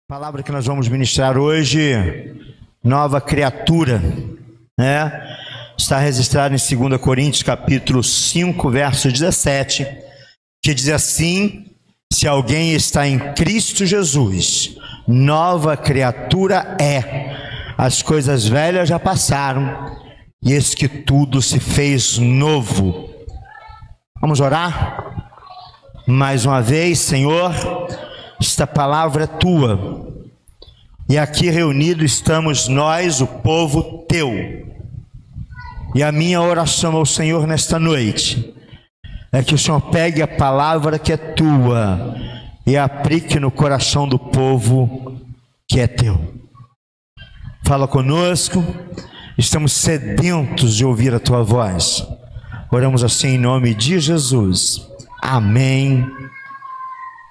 A palavra que nós vamos ministrar hoje, nova criatura, né? Está registrada em 2 Coríntios capítulo 5, verso 17, que diz assim: se alguém está em Cristo Jesus, nova criatura é, as coisas velhas já passaram, e eis que tudo se fez novo. Vamos orar? Mais uma vez, Senhor, esta palavra é tua, e aqui reunidos estamos nós, o povo teu, e a minha oração ao Senhor nesta noite é que o Senhor pegue a palavra que é tua e aplique no coração do povo que é teu. Fala conosco, estamos sedentos de ouvir a tua voz. Oramos assim em nome de Jesus. Amém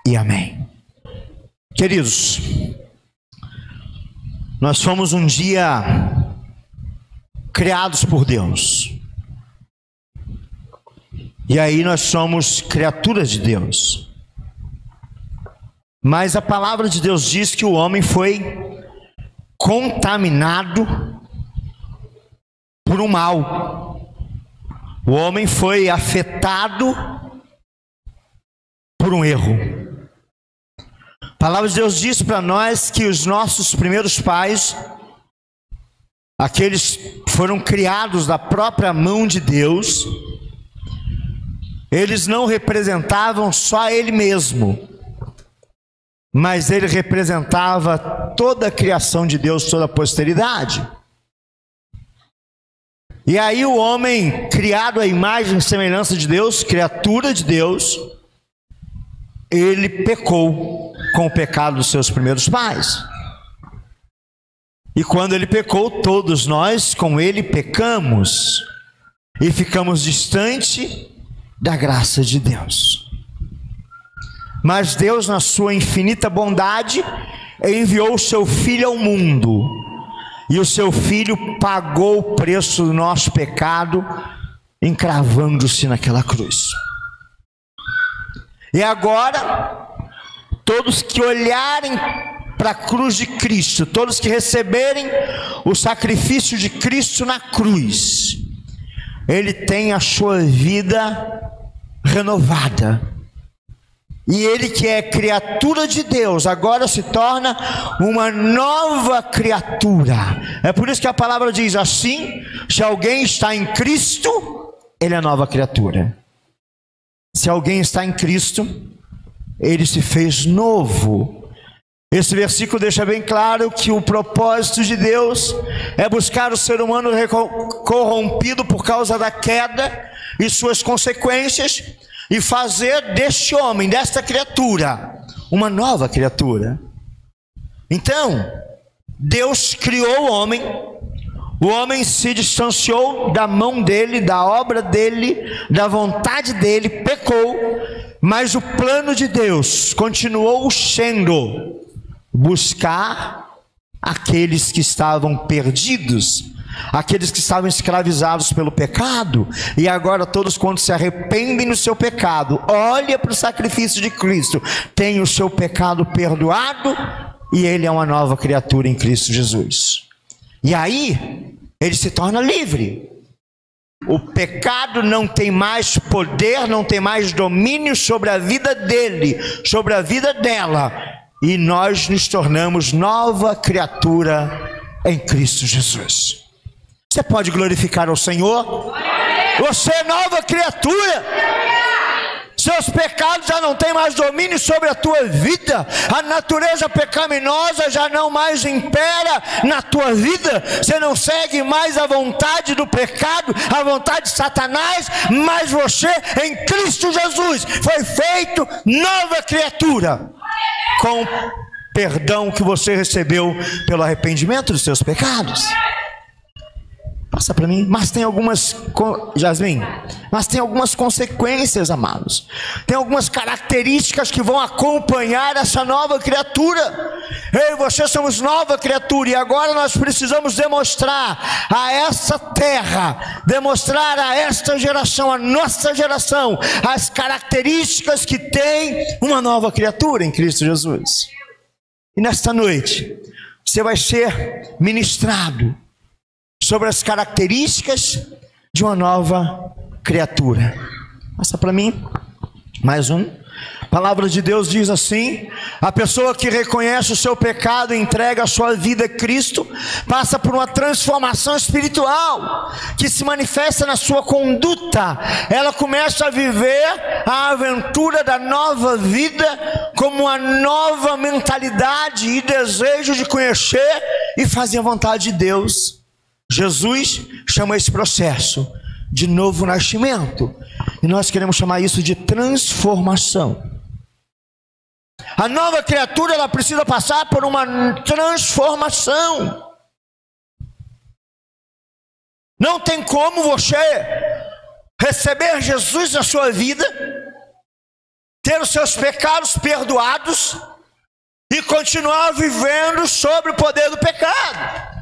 e amém. Queridos, nós fomos um dia criados por Deus. E aí nós somos criaturas de Deus. Mas a palavra de Deus diz que o homem foi contaminado por um mal. O homem foi afetado por um erro. A palavra de Deus diz para nós que os nossos primeiros pais, aqueles que foram criados da própria mão de Deus, eles não representavam só Ele mesmo, mas Ele representava toda a criação de Deus, toda a posteridade. E aí o homem, criado à imagem e semelhança de Deus, criatura de Deus, ele pecou com o pecado dos seus primeiros pais. E quando ele pecou, todos nós com ele pecamos e ficamos distante da graça de Deus. Mas Deus, na sua infinita bondade, enviou o seu Filho ao mundo, e o seu Filho pagou o preço do nosso pecado, encravando-se naquela cruz. E agora, todos que olharem para a cruz de Cristo, todos que receberem o sacrifício de Cristo na cruz, ele tem a sua vida renovada. E ele, que é criatura de Deus, agora se torna uma nova criatura. É por isso que a palavra diz assim: se alguém está em Cristo, ele é nova criatura. Se alguém está em Cristo, ele se fez novo. Esse versículo deixa bem claro que o propósito de Deus é buscar o ser humano corrompido por causa da queda e suas consequências, e fazer deste homem, desta criatura, uma nova criatura. Então, Deus criou o homem se distanciou da mão dele, da obra dele, da vontade dele, pecou, mas o plano de Deus continuou sendo buscar aqueles que estavam perdidos, aqueles que estavam escravizados pelo pecado. E agora todos, quando se arrependem do seu pecado, olha para o sacrifício de Cristo, tem o seu pecado perdoado, e ele é uma nova criatura em Cristo Jesus. E aí ele se torna livre. O pecado não tem mais poder, não tem mais domínio sobre a vida dele, sobre a vida dela, e nós nos tornamos nova criatura em Cristo Jesus. Você pode glorificar ao Senhor? Você é nova criatura. Seus pecados já não têm mais domínio sobre a tua vida. A natureza pecaminosa já não mais impera na tua vida. Você não segue mais a vontade do pecado, a vontade de Satanás, mas você em Cristo Jesus foi feito nova criatura, com perdão que você recebeu pelo arrependimento dos seus pecados. Passa para mim. Mas tem algumas, Jasmin, mas tem algumas consequências, amados. Tem algumas características que vão acompanhar essa nova criatura. Eu e você somos nova criatura, e agora nós precisamos demonstrar a essa terra, demonstrar a esta geração, a nossa geração, as características que tem uma nova criatura em Cristo Jesus. E nesta noite, você vai ser ministrado sobre as características de uma nova criatura. Passa para mim, mais um. A palavra de Deus diz assim: a pessoa que reconhece o seu pecado e entrega a sua vida a Cristo, passa por uma transformação espiritual, que se manifesta na sua conduta. Ela começa a viver a aventura da nova vida, como uma nova mentalidade e desejo de conhecer e fazer a vontade de Deus. Jesus chama esse processo de novo nascimento, e nós queremos chamar isso de transformação. A nova criatura, ela precisa passar por uma transformação. Não tem como você receber Jesus na sua vida, ter os seus pecados perdoados e continuar vivendo sob o poder do pecado.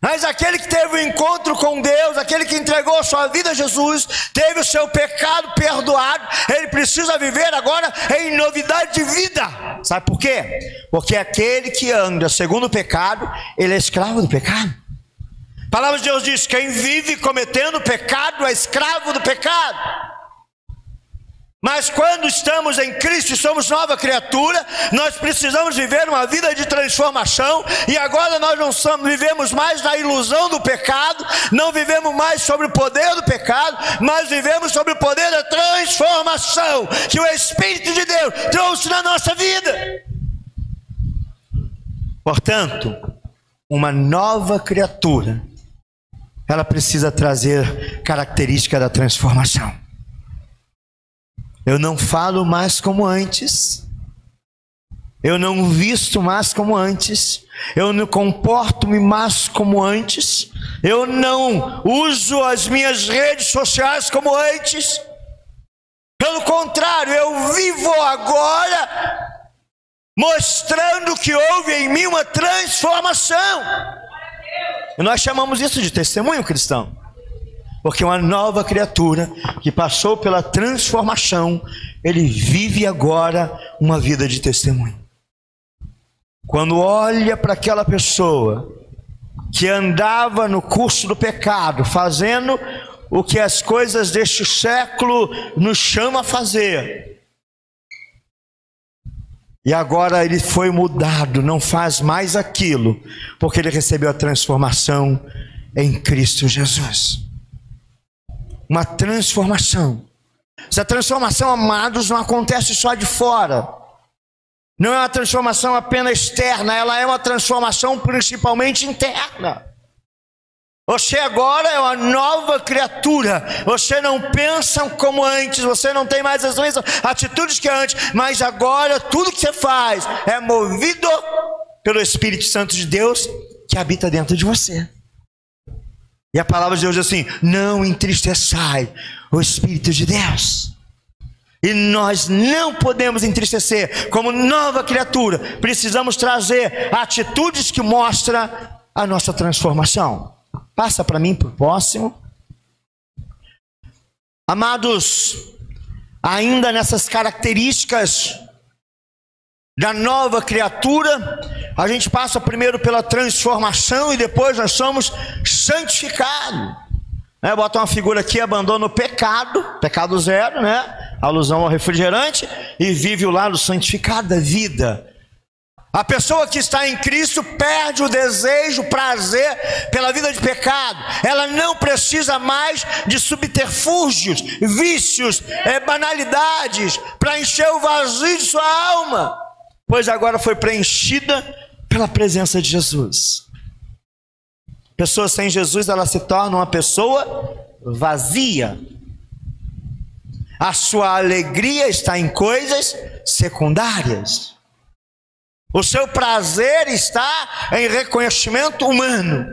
Mas aquele que teve um encontro com Deus, aquele que entregou a sua vida a Jesus, teve o seu pecado perdoado, ele precisa viver agora em novidade de vida. Sabe por quê? Porque aquele que anda segundo o pecado, ele é escravo do pecado. A palavra de Deus diz: quem vive cometendo pecado é escravo do pecado. Mas quando estamos em Cristo e somos nova criatura, nós precisamos viver uma vida de transformação. E agora nós não vivemos mais na ilusão do pecado, não vivemos mais sobre o poder do pecado, mas vivemos sobre o poder da transformação que o Espírito de Deus trouxe na nossa vida. Portanto, uma nova criatura, ela precisa trazer característica da transformação. Eu não falo mais como antes, eu não visto mais como antes, eu não comporto-me mais como antes, eu não uso as minhas redes sociais como antes. Pelo contrário, eu vivo agora mostrando que houve em mim uma transformação. E nós chamamos isso de testemunho cristão. Porque uma nova criatura que passou pela transformação, ele vive agora uma vida de testemunho. Quando olha para aquela pessoa que andava no curso do pecado, fazendo o que as coisas deste século nos chamam a fazer, e agora ele foi mudado, não faz mais aquilo, porque ele recebeu a transformação em Cristo Jesus. Uma transformação. Essa transformação, amados, não acontece só de fora. Não é uma transformação apenas externa, ela é uma transformação principalmente interna. Você agora é uma nova criatura. Você não pensa como antes, você não tem mais as mesmas atitudes que antes, mas agora tudo que você faz é movido pelo Espírito Santo de Deus que habita dentro de você. E a palavra de Deus diz assim: não entristeçai o Espírito de Deus. E nós não podemos entristecer. Como nova criatura, precisamos trazer atitudes que mostram a nossa transformação. Passa para mim, para o próximo. Amados, ainda nessas características da nova criatura, a gente passa primeiro pela transformação e depois nós somos santificados. Bota uma figura aqui: abandona o pecado, pecado zero, alusão ao refrigerante, e vive o lado santificado da vida. A pessoa que está em Cristo perde o desejo, o prazer pela vida de pecado. Ela não precisa mais de subterfúgios, vícios, banalidades para encher o vazio de sua alma, pois agora foi preenchida pela presença de Jesus. Pessoa sem Jesus, ela se torna uma pessoa vazia. A sua alegria está em coisas secundárias. O seu prazer está em reconhecimento humano.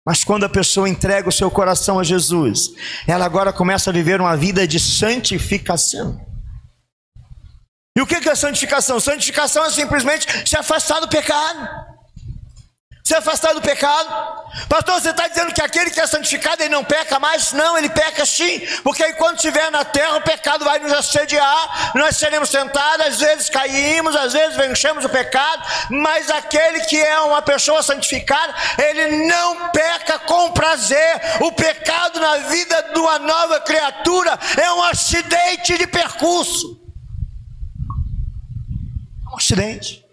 Mas quando a pessoa entrega o seu coração a Jesus, ela agora começa a viver uma vida de santificação. E o que é santificação? Santificação é simplesmente se afastar do pecado. Se afastar do pecado. Pastor, você está dizendo que aquele que é santificado, ele não peca mais? Não, ele peca sim, porque enquanto estiver na terra, o pecado vai nos assediar, nós seremos tentados, às vezes caímos, às vezes vencemos o pecado, mas aquele que é uma pessoa santificada, ele não peca com prazer. O pecado na vida de uma nova criatura é um acidente de percurso. É um acidente.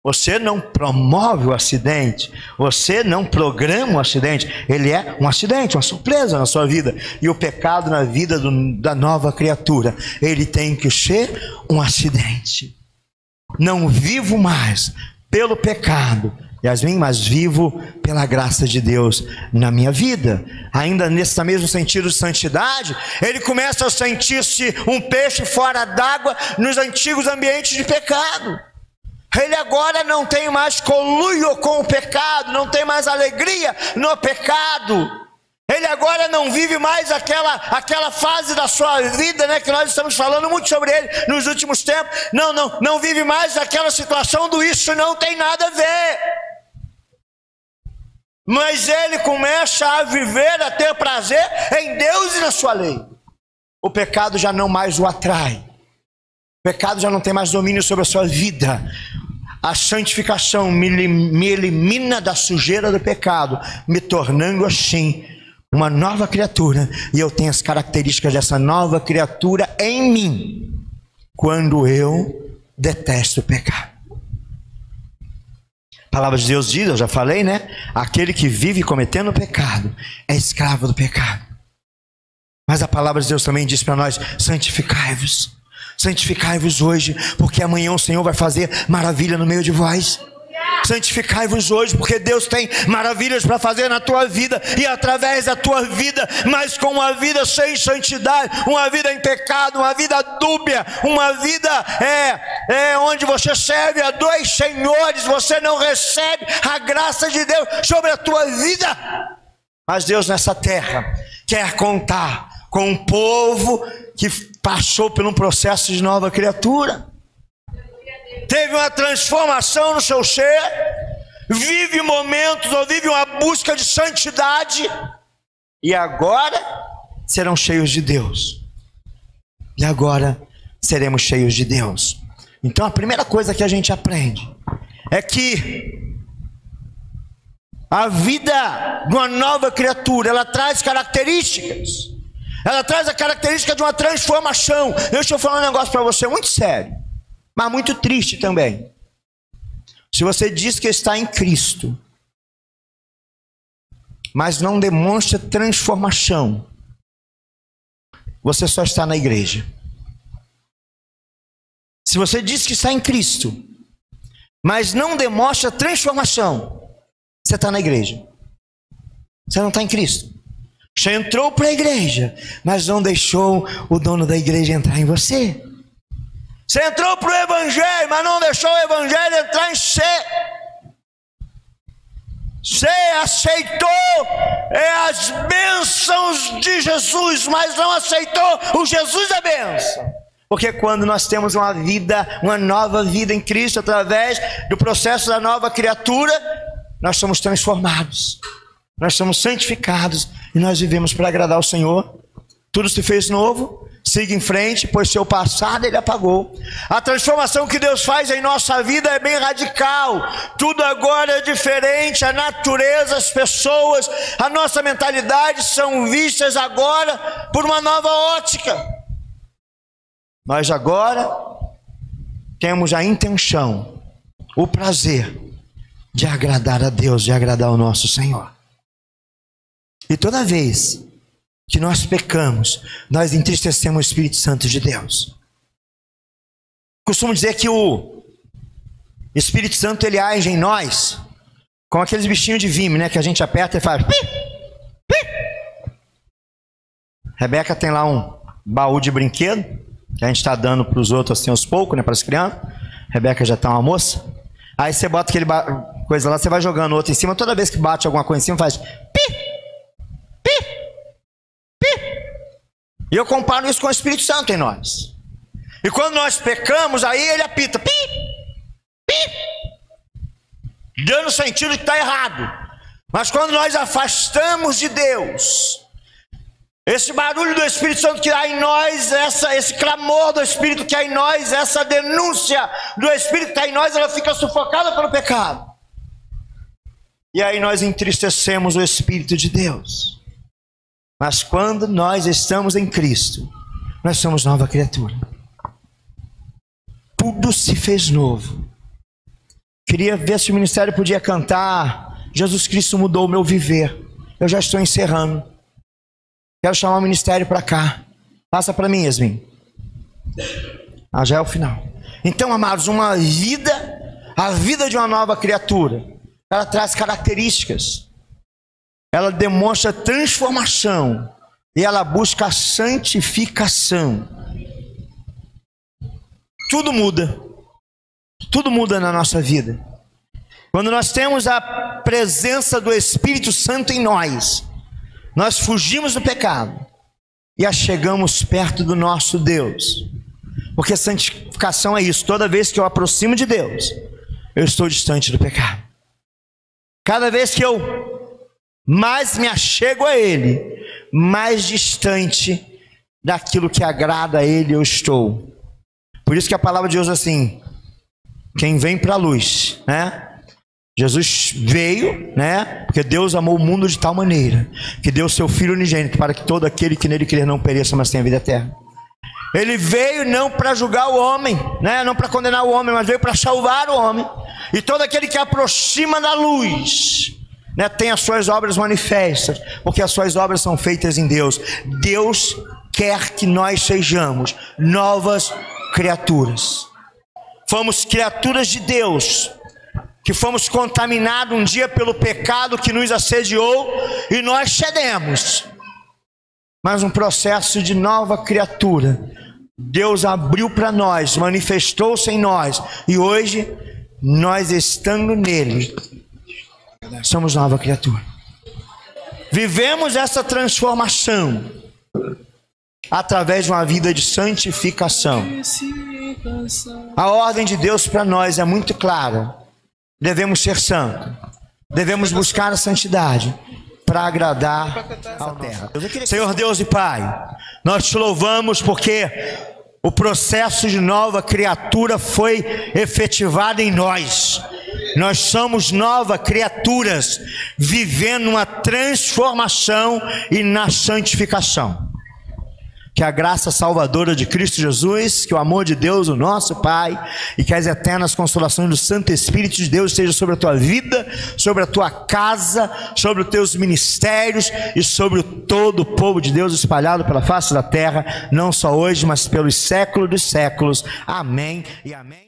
Você não promove o acidente, você não programa o acidente, ele é um acidente, uma surpresa na sua vida. E o pecado na vida da nova criatura, ele tem que ser um acidente. Não vivo mais pelo pecado, Yasmin, mas vivo pela graça de Deus na minha vida. Ainda nesse mesmo sentido de santidade, ele começa a sentir-se um peixe fora d'água nos antigos ambientes de pecado. Ele agora não tem mais conluio com o pecado, não tem mais alegria no pecado. Ele agora não vive mais aquela fase da sua vida, né, que nós estamos falando muito sobre ele nos últimos tempos. Não vive mais aquela situação do isso não tem nada a ver. Mas ele começa a viver, a ter prazer em Deus e na sua lei. O pecado já não mais o atrai. O pecado já não tem mais domínio sobre a sua vida. A santificação me elimina da sujeira do pecado, me tornando assim uma nova criatura. E eu tenho as características dessa nova criatura em mim, quando eu detesto o pecado. A palavra de Deus diz, eu já falei, né? Aquele que vive cometendo pecado é escravo do pecado. Mas a palavra de Deus também diz para nós: santificai-vos. Santificai-vos hoje, porque amanhã o Senhor vai fazer maravilha no meio de vós. Santificai-vos hoje, porque Deus tem maravilhas para fazer na tua vida e através da tua vida. Mas com uma vida sem santidade, uma vida em pecado, uma vida dúbia, uma vida onde você serve a dois senhores, você não recebe a graça de Deus sobre a tua vida. Mas Deus nessa terra quer contar com um povo que passou por um processo de nova criatura, teve uma transformação no seu ser, vive momentos ou vive uma busca de santidade, e agora serão cheios de Deus. E agora seremos cheios de Deus. Então a primeira coisa que a gente aprende é que a vida de uma nova criatura, ela traz características. Ela traz a característica de uma transformação. Deixa eu falar um negócio para você muito sério, mas muito triste também. Se você diz que está em Cristo, mas não demonstra transformação, você só está na igreja. Se você diz que está em Cristo, mas não demonstra transformação, você está na igreja. Você não está em Cristo. Você entrou para a igreja, mas não deixou o dono da igreja entrar em você. Você entrou para o evangelho, mas não deixou o evangelho entrar em você. Você aceitou as bênçãos de Jesus, mas não aceitou o Jesus da bênção. Porque quando nós temos uma vida, uma nova vida em Cristo, através do processo da nova criatura, nós somos transformados. Nós somos santificados e nós vivemos para agradar o Senhor. Tudo se fez novo, siga em frente, pois seu passado ele apagou. A transformação que Deus faz em nossa vida é bem radical. Tudo agora é diferente, a natureza, as pessoas, a nossa mentalidade são vistas agora por uma nova ótica. Nós agora temos a intenção, o prazer de agradar a Deus, de agradar o nosso Senhor. E toda vez que nós pecamos, nós entristecemos o Espírito Santo de Deus. Costumo dizer que o Espírito Santo ele age em nós com aqueles bichinhos de vime, né, que a gente aperta e faz pi, pi. Rebeca tem lá um baú de brinquedo que a gente está dando para os outros assim aos poucos, né, para as crianças. Rebeca já está uma moça. Aí você bota aquele coisa lá, você vai jogando outro em cima. Toda vez que bate alguma coisa em cima, faz pi. E eu comparo isso com o Espírito Santo em nós. E quando nós pecamos, aí ele apita. Pi, pi. dando sentido que está errado. Mas quando nós afastamos de Deus, esse barulho do Espírito Santo que há em nós, esse clamor do Espírito que há em nós, essa denúncia do Espírito que há em nós, ela fica sufocada pelo pecado. E aí nós entristecemos o Espírito de Deus. Mas quando nós estamos em Cristo, nós somos nova criatura. Tudo se fez novo. Queria ver se o ministério podia cantar Jesus Cristo mudou o meu viver. Eu já estou encerrando. Quero chamar o ministério para cá. Passa para mim, Yasmin. Já é o final. Então, amados, a vida de uma nova criatura, ela traz características. Ela demonstra transformação. E ela busca a santificação. Tudo muda. Tudo muda na nossa vida. Quando nós temos a presença do Espírito Santo em nós, nós fugimos do pecado e chegamos perto do nosso Deus. Porque santificação é isso. Toda vez que eu aproximo de Deus, eu estou distante do pecado. Cada vez que eu mais me achego a Ele, mais distante daquilo que agrada a Ele eu estou. Por isso que a palavra de Deus é assim: quem vem para a luz, né? Jesus veio, né? Porque Deus amou o mundo de tal maneira que deu seu Filho unigênito para que todo aquele que nele crer não pereça, mas tenha vida eterna. Ele veio não para julgar o homem, né? Não para condenar o homem, mas veio para salvar o homem. E todo aquele que aproxima da luz, né, tem as suas obras manifestas, porque as suas obras são feitas em Deus. Deus quer que nós sejamos novas criaturas. Fomos criaturas de Deus, que fomos contaminados um dia pelo pecado que nos assediou e nós cedemos. Mas um processo de nova criatura, Deus abriu para nós, manifestou-se em nós, e hoje nós estando nele, somos nova criatura. Vivemos essa transformação através de uma vida de santificação. A ordem de Deus para nós é muito clara. Devemos ser santos, devemos buscar a santidade para agradar a terra. Senhor Deus e Pai, nós te louvamos porque o processo de nova criatura foi efetivado em nós. Nós somos novas criaturas, vivendo uma transformação e na santificação. Que a graça salvadora de Cristo Jesus, que o amor de Deus, o nosso Pai, e que as eternas consolações do Santo Espírito de Deus estejam sobre a tua vida, sobre a tua casa, sobre os teus ministérios e sobre todo o povo de Deus espalhado pela face da terra, não só hoje, mas pelos séculos dos séculos. Amém e amém.